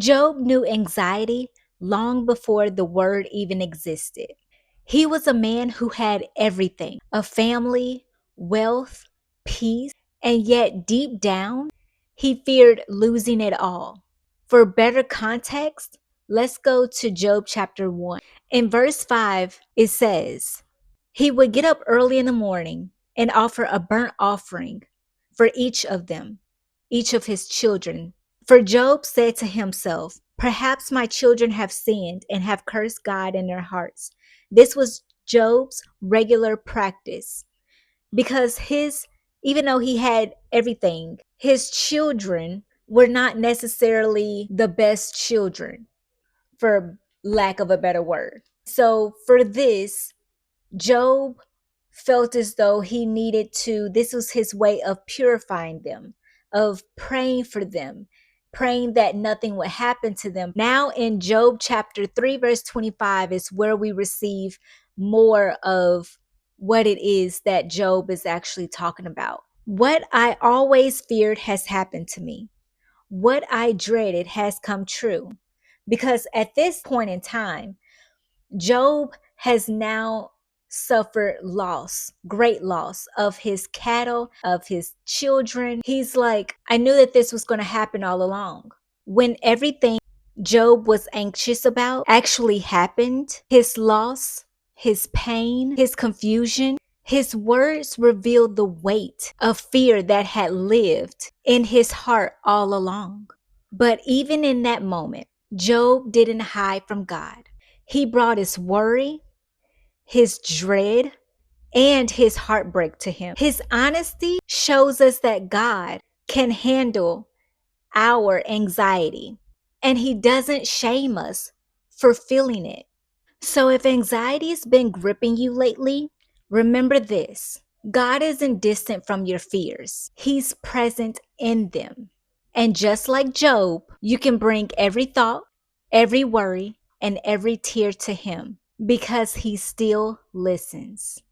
Job knew anxiety long before the word even existed. He was a man who had everything: a family, wealth, peace, and yet deep down, he feared losing it all. For better context, let's go to Job chapter 1. In verse 5, it says, he would get up early in the morning and offer a burnt offering for each of them, each of his children. For Job said to himself, perhaps my children have sinned and have cursed God in their hearts. This was Job's regular practice because even though he had everything, his children were not necessarily the best children, for lack of a better word. So for this, Job felt as though he needed to, this was his way of purifying them, of praying for them, praying that nothing would happen to them. Now in Job chapter 3, verse 25 is where we receive more of what it is that Job is actually talking about. What I always feared has happened to me. What I dreaded has come true. Because at this point in time, Job has now suffered loss, great loss of his cattle, of his children. He's like, I knew that this was going to happen all along. When everything Job was anxious about actually happened, his loss, his pain, his confusion, his words revealed the weight of fear that had lived in his heart all along. But even in that moment, Job didn't hide from God. He brought his worry, his dread, and his heartbreak to him. His honesty shows us that God can handle our anxiety, and he doesn't shame us for feeling it. So if anxiety has been gripping you lately, remember this: God isn't distant from your fears. He's present in them. And just like Job, you can bring every thought, every worry, and every tear to him because he still listens.